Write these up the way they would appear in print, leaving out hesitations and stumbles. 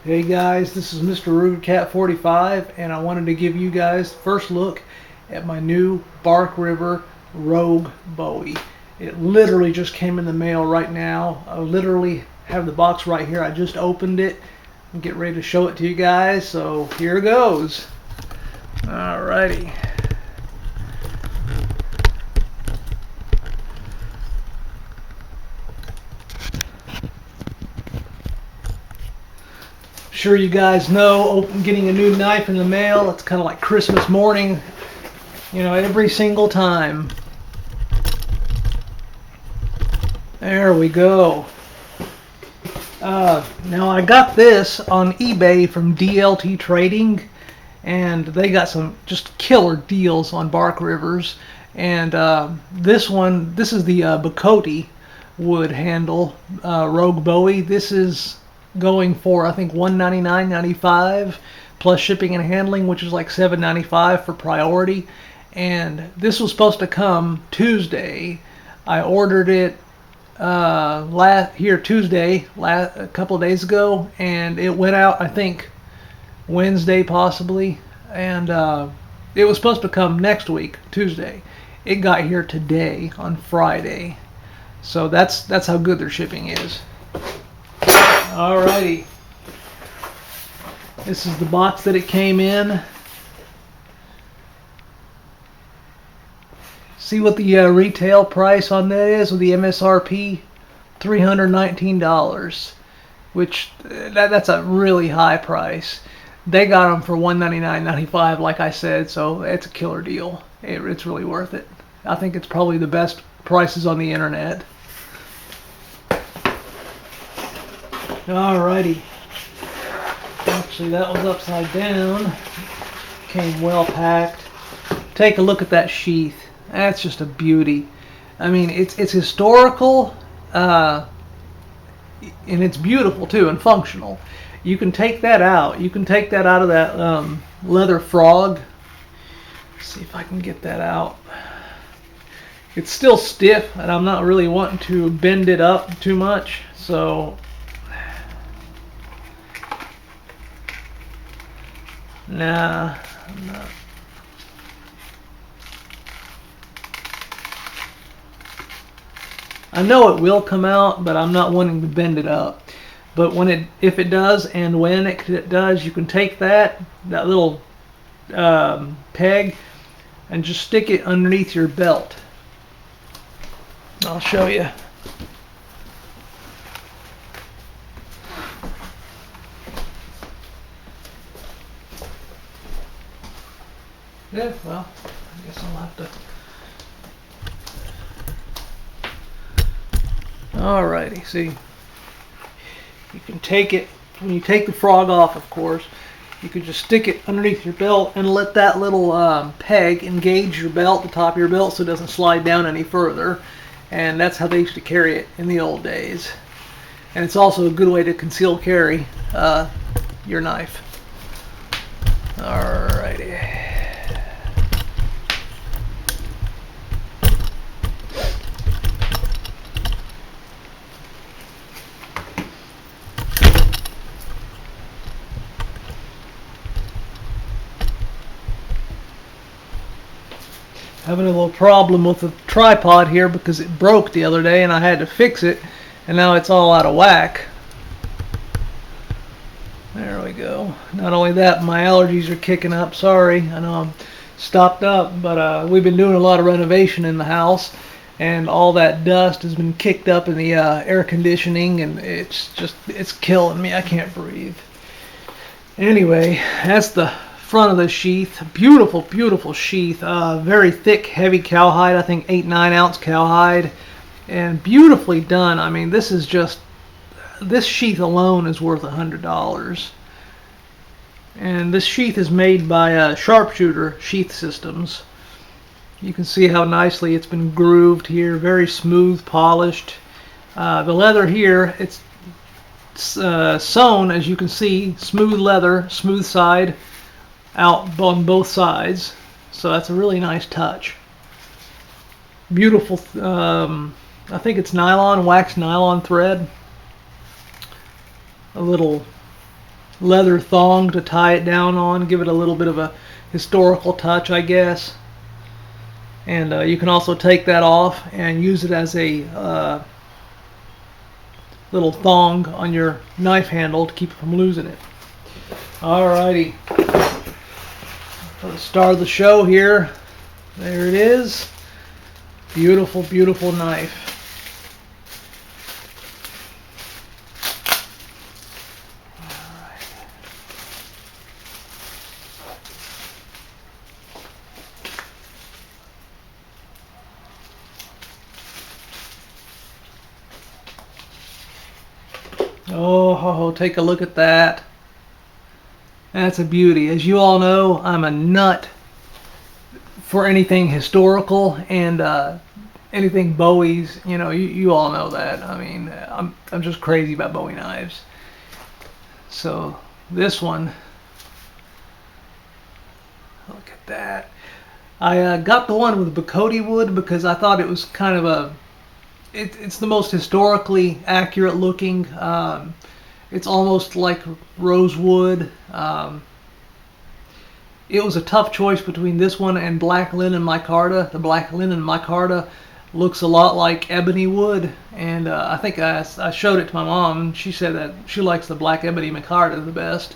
Hey guys, this is Mr. Rugercat 45 and I wanted to give you guys the first look at my new Bark River Rogue Bowie. It literally just came in the mail right now. I literally have the box right here. I just opened it and get ready to show it to you guys. So here goes. Alrighty. Sure, you guys know getting a new knife in the mail, it's kind of like Christmas morning, you know, every single time. There we go. Now I got this on eBay from DLT Trading, and they got some just killer deals on Bark Rivers. And this is the Bocote wood handle Rogue Bowie. This is going for I think $199.95 plus shipping and handling, which is like $7.95 for priority. And this was supposed to come Tuesday. I ordered it Tuesday, a couple of days ago, and it went out I think Wednesday possibly, and it was supposed to come next week Tuesday. It got here today on Friday, so that's how good their shipping is. Alrighty, this is the box that it came in. See what the retail price on that is with the MSRP, $319, which that's a really high price. They got them for $199.95, like I said, so it's a killer deal. It's really worth it. I think it's probably the best prices on the internet. Alrighty. Actually, that was upside down. Came well packed. Take a look at that sheath. That's just a beauty. I mean, it's historical, and it's beautiful too, and functional. You can take that out. You can take that out of that leather frog. Let's see if I can get that out. It's still stiff, and I'm not really wanting to bend it up too much, so nah, I'm not. I know it will come out, but I'm not wanting to bend it up. But if it does, and when it does, you can take that little peg and just stick it underneath your belt. I'll show you. Yeah, well, I guess I'll have to. Alrighty, see, you can take it, when you take the frog off, of course, you can just stick it underneath your belt and let that little peg engage your belt, the top of your belt, so it doesn't slide down any further. And that's how they used to carry it in the old days. And it's also a good way to conceal carry your knife. Alrighty. Having a little problem with the tripod here because it broke the other day and I had to fix it, and now it's all out of whack. There we go. Not only that, my allergies are kicking up. Sorry, I know I'm stopped up, but we've been doing a lot of renovation in the house, and all that dust has been kicked up in the air conditioning, and it's killing me. I can't breathe. Anyway, that's the front of the sheath. Beautiful, beautiful sheath. Very thick, heavy cowhide. I think 8-9 ounce cowhide, and beautifully done. I mean, this sheath alone is worth $100. And this sheath is made by Sharpshooter Sheath Systems. You can see how nicely it's been grooved here. Very smooth, polished. The leather here, it's sewn, as you can see, smooth leather, smooth side out on both sides, so that's a really nice touch. Beautiful, I think it's nylon, waxed nylon thread. A little leather thong to tie it down on, give it a little bit of a historical touch, I guess. And you can also take that off and use it as a little thong on your knife handle to keep it from losing it. Alrighty, for the star of the show here, there it is. Beautiful, beautiful knife. Oh, take a look at that. That's a beauty. As you all know, I'm a nut for anything historical and anything Bowie's. You know, you all know that. I mean, I'm just crazy about Bowie knives. So this one, look at that. I got the one with Bocote wood because I thought it was kind of a it's the most historically accurate looking. It's almost like rosewood. It was a tough choice between this one and black linen micarta. The black linen micarta looks a lot like ebony wood, and I think I showed it to my mom, and she said that she likes the black ebony micarta the best.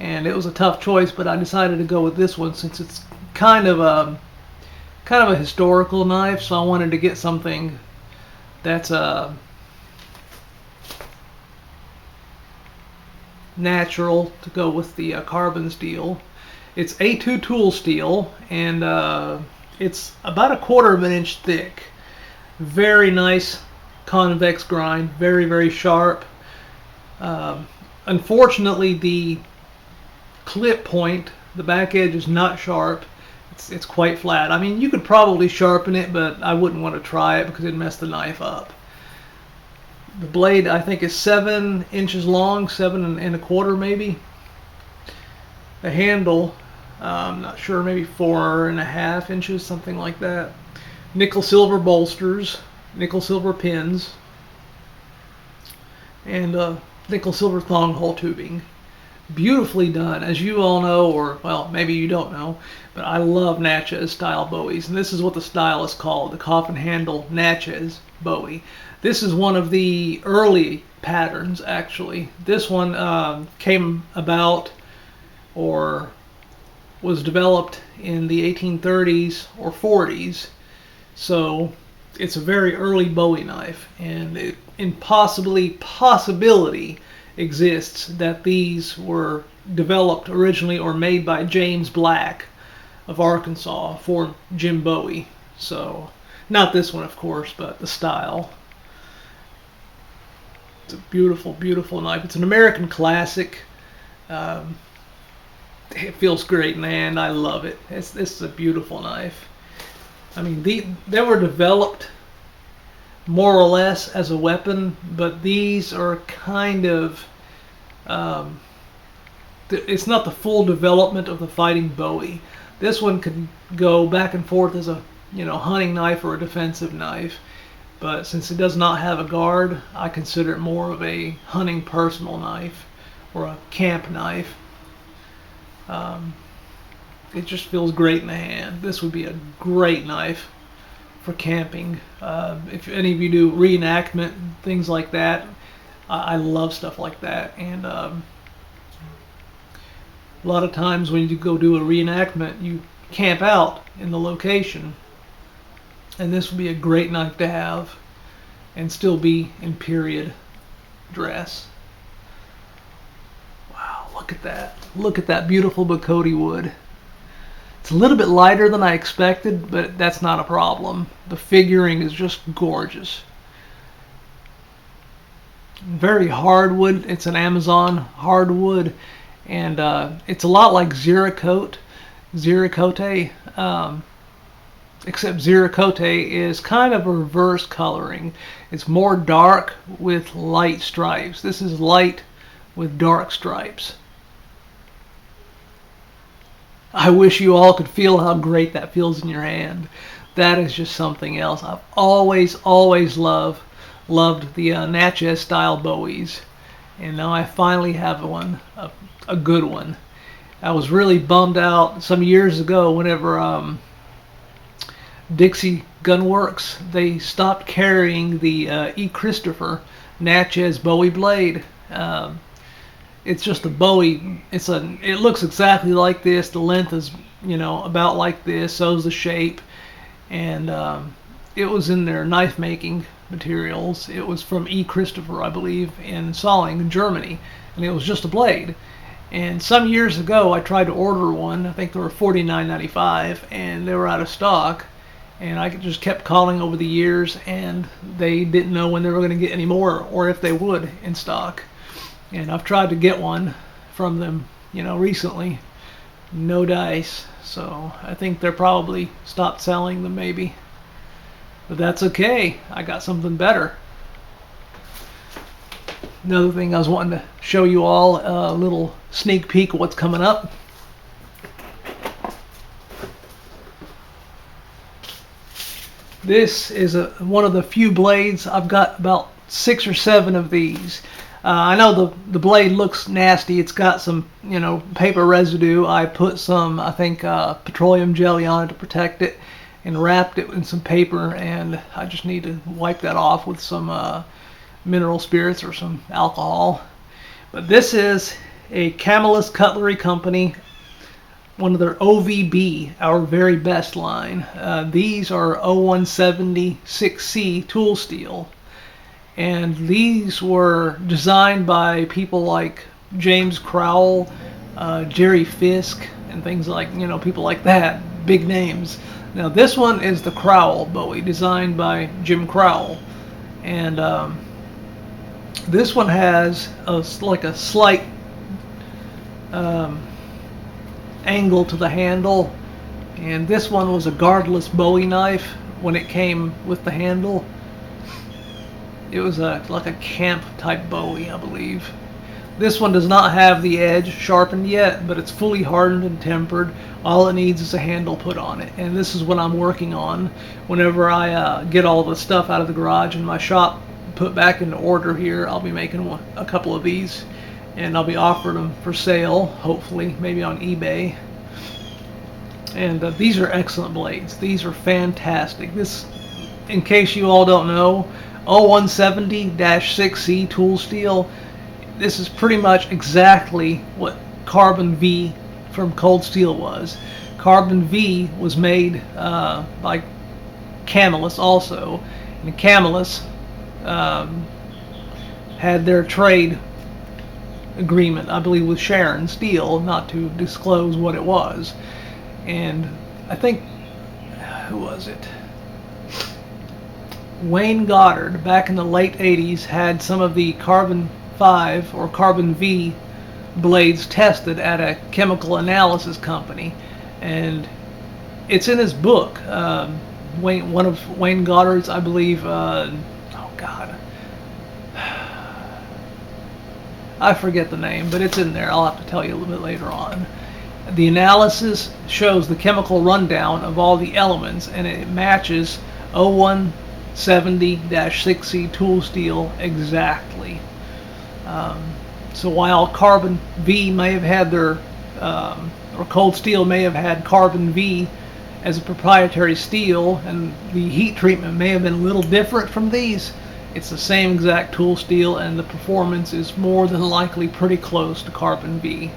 And it was a tough choice, but I decided to go with this one since it's kind of a historical knife. So I wanted to get something that's natural to go with the carbon steel. It's A2 tool steel, and it's about 1/4 of an inch thick. Very nice convex grind, very, very sharp. Unfortunately, the clip point, the back edge, is not sharp. It's quite flat. I mean, you could probably sharpen it, but I wouldn't want to try it because it'd mess the knife up. The blade, I think, is 7 inches long, 7 1/4 maybe. The handle, I'm not sure, maybe 4 1/2 inches, something like that. Nickel silver bolsters, nickel silver pins, and nickel silver thong hole tubing. Beautifully done. As you all know, or well, maybe you don't know, but I love Natchez-style Bowies, and this is what the style is called, the coffin handle Natchez Bowie. This is one of the early patterns, actually. This one came about or was developed in the 1830s or 40s, so it's a very early Bowie knife, and it possibility exists that these were developed originally or made by James Black of Arkansas for Jim Bowie. So, not this one, of course, but the style. It's a beautiful, beautiful knife. It's an American classic. It feels great in the hand. I love it. This is a beautiful knife. I mean, they were developed more or less as a weapon, but these are kind of it's not the full development of the fighting Bowie. This one could go back and forth as a hunting knife or a defensive knife, but since it does not have a guard, I consider it more of a hunting personal knife or a camp knife. It just feels great in the hand. This would be a great knife for camping. If any of you do reenactment, things like that, I love stuff like that. And a lot of times when you go do a reenactment, you camp out in the location. And this would be a great knife to have and still be in period dress. Wow, look at that. Look at that beautiful Bocote wood. It's a little bit lighter than I expected, but that's not a problem. The figuring is just gorgeous. Very hardwood. It's an Amazon hardwood, and it's a lot like Zeracote, except Zeracote is kind of a reverse coloring. It's more dark with light stripes. This is light with dark stripes. I wish you all could feel how great that feels in your hand. That is just something else. I've always loved the Natchez-style Bowies, and now I finally have one, a a good one. I was really bummed out some years ago whenever Dixie Gunworks, they stopped carrying the E. Christopher Natchez Bowie blade. It's just a Bowie. It looks exactly like this. The length is, about like this. So's the shape, and it was in their knife making materials. It was from E. Christopher, I believe, in Solling, Germany, and it was just a blade. And some years ago, I tried to order one. I think they were $49.95, and they were out of stock. And I just kept calling over the years, and they didn't know when they were going to get any more, or if they would, in stock. And I've tried to get one from them, recently. No dice. So I think they're probably stopped selling them, maybe. But that's okay. I got something better. Another thing I was wanting to show you all, a little sneak peek of what's coming up. This is one of the few blades. I've got about 6 or 7 of these. I know the blade looks nasty. It's got some, paper residue. I put some, I think, petroleum jelly on it to protect it, and wrapped it in some paper, and I just need to wipe that off with some mineral spirits or some alcohol. But this is a Camelus Cutlery Company, one of their OVB, our very best line. These are 0170 6C tool steel, and these were designed by people like James Crowl, Jerry Fisk, and things like, people like that, big names. Now this one is the Crowl Bowie, designed by Jim Crowl, and this one has a slight angle to the handle, and this one was a guardless Bowie knife when it came with the handle. It was like a camp type Bowie, I believe. This one does not have the edge sharpened yet, but it's fully hardened and tempered. All it needs is a handle put on it, and this is what I'm working on whenever I get all the stuff out of the garage and my shop put back into order here. I'll be making a couple of these, and I'll be offering them for sale, hopefully, maybe on eBay. And these are excellent blades. These are fantastic. This, in case you all don't know, 0170-6C tool steel, this is pretty much exactly what Carbon V from Cold Steel was. Carbon V was made by Camelus also, and Camelus had their trade agreement, I believe, with Sharon Steel, not to disclose what it was. And I think, who was it? Wayne Goddard, back in the late 80s, had some of the Carbon 5 or Carbon V blades tested at a chemical analysis company, and it's in his book. One of Wayne Goddard's, I believe, I forget the name, but it's in there. I'll have to tell you a little bit later on. The analysis shows the chemical rundown of all the elements, and it matches 0170-6C tool steel exactly. So while Carbon V may have had or Cold Steel may have had Carbon V as a proprietary steel, and the heat treatment may have been a little different from these, it's the same exact tool steel, and the performance is more than likely pretty close to Carbon V.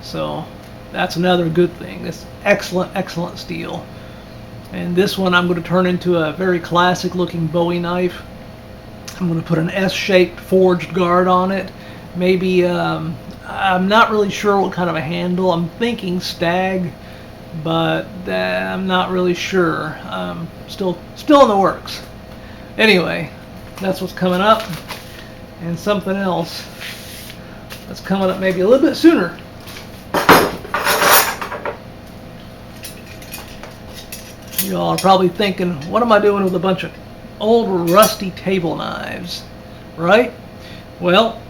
So that's another good thing. It's excellent steel. And this one I'm going to turn into a very classic looking Bowie knife. I'm going to put an S-shaped forged guard on it. Maybe, I'm not really sure what kind of a handle. I'm thinking stag, but I'm not really sure. Still in the works. Anyway, that's what's coming up. And something else that's coming up maybe a little bit sooner. You all are probably thinking, what am I doing with a bunch of old rusty table knives, right? Well,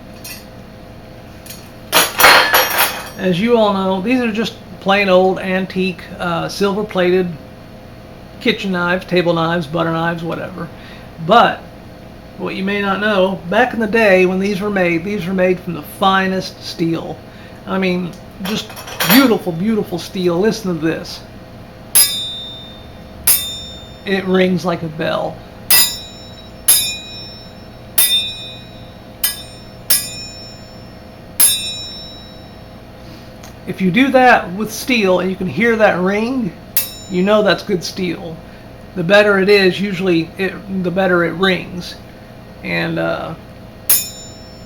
as you all know, these are just plain old antique silver plated kitchen knives, table knives, butter knives, whatever. But what you may not know, back in the day when these were made from the finest steel. I mean, just beautiful, beautiful steel. Listen to this. It rings like a bell. If you do that with steel and you can hear that ring, you know that's good steel. The better it is, usually the better it rings. And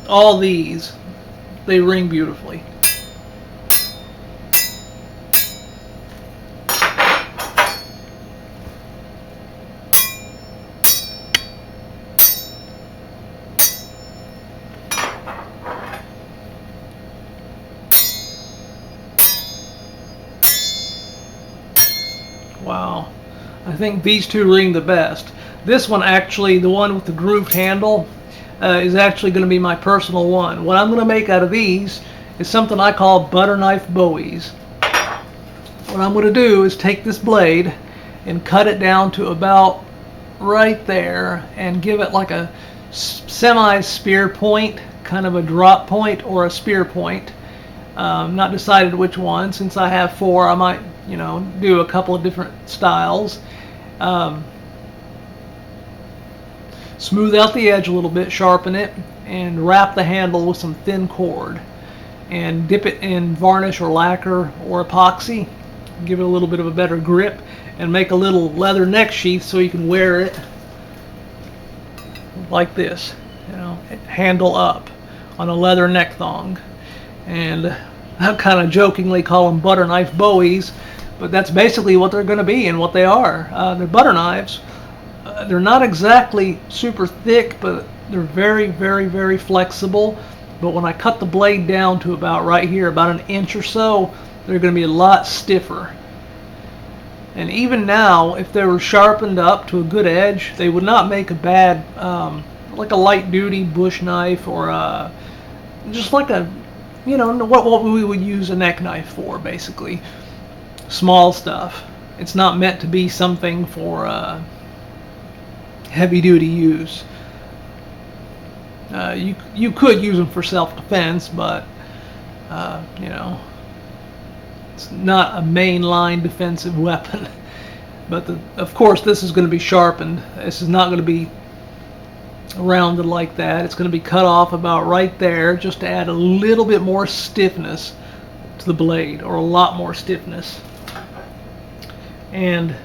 all these, they ring beautifully. Wow, I think these two ring the best. This one actually, the one with the grooved handle, is actually going to be my personal one. What I'm going to make out of these is something I call butter knife Bowies. What I'm going to do is take this blade and cut it down to about right there and give it like a semi-spear point, kind of a drop point or a spear point. Not decided which one. Since I have four, I might, you know, do a couple of different styles. Smooth out the edge a little bit, sharpen it, and wrap the handle with some thin cord. And dip it in varnish or lacquer or epoxy. Give it a little bit of a better grip, and make a little leather neck sheath so you can wear it like this, you know, handle up on a leather neck thong. And I kind of jokingly call them butter knife Bowies, but that's basically what they're going to be and what they are. They're butter knives. They're not exactly super thick, but they're very, very, very flexible. But when I cut the blade down to about right here, about an inch or so, they're going to be a lot stiffer. And even now, if they were sharpened up to a good edge, they would not make a bad, like a light duty bush knife, or just like a, you know, what we would use a neck knife for, basically. Small stuff. It's not meant to be something for heavy duty use. You could use them for self-defense, but you know, it's not a mainline defensive weapon. But of course, this is going to be sharpened. This is not going to be rounded like that. It's going to be cut off about right there, just to add a little bit more stiffness to the blade, or a lot more stiffness. And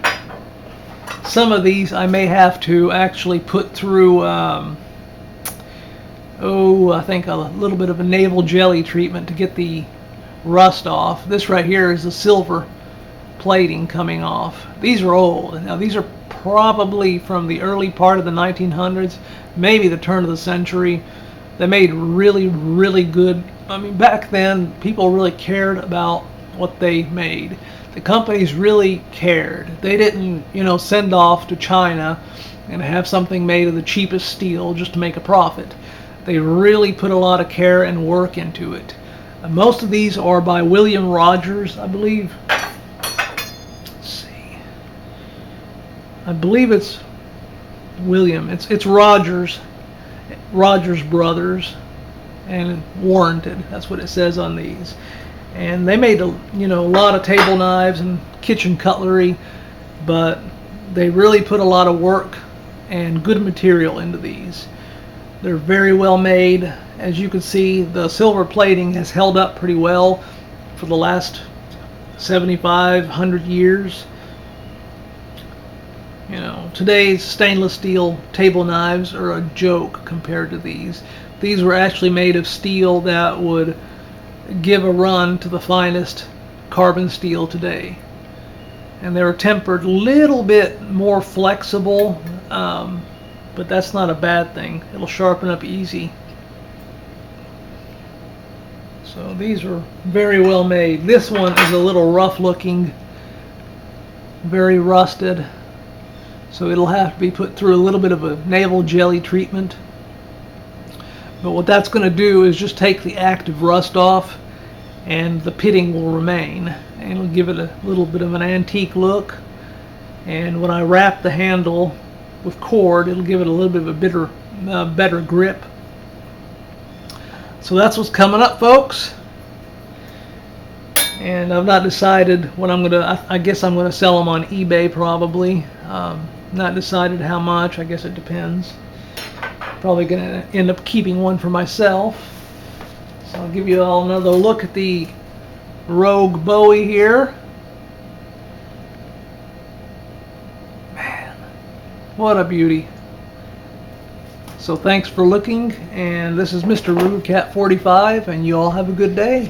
some of these I may have to actually put through, I think a little bit of a naval jelly treatment to get the rust off. This right here is the silver plating coming off. These are old. Now these are probably from the early part of the 1900s, maybe the turn of the century. They made really, really good. I mean, back then people really cared about what they made. The companies really cared. They didn't, you know, send off to China and have something made of the cheapest steel just to make a profit. They really put a lot of care and work into it. Most of these are by William Rogers, I believe. Let's see. I believe it's William. It's Rogers Brothers, and warranted. That's what it says on these. And they made a lot of table knives and kitchen cutlery, but they really put a lot of work and good material into these. They're very well made. As you can see, the silver plating has held up pretty well for the last 7,500 years. You know, today's stainless steel table knives are a joke compared to these. These were actually made of steel that would give a run to the finest carbon steel today. And they were tempered a little bit more flexible, but that's not a bad thing. It'll sharpen up easy. So these are very well made. This one is a little rough looking, very rusted, so it'll have to be put through a little bit of a naval jelly treatment. But what that's going to do is just take the active rust off, and the pitting will remain, and it'll give it a little bit of an antique look. And when I wrap the handle with cord, it'll give it a little bit of a better grip. So that's what's coming up, folks. And I've not decided what I'm gonna. I guess I'm gonna sell them on eBay probably. Not decided how much. I guess it depends. Probably gonna end up keeping one for myself. So I'll give you all another look at the Rogue Bowie here. Man, what a beauty. So thanks for looking, and this is Mr. Rude Cat 45, and you all have a good day.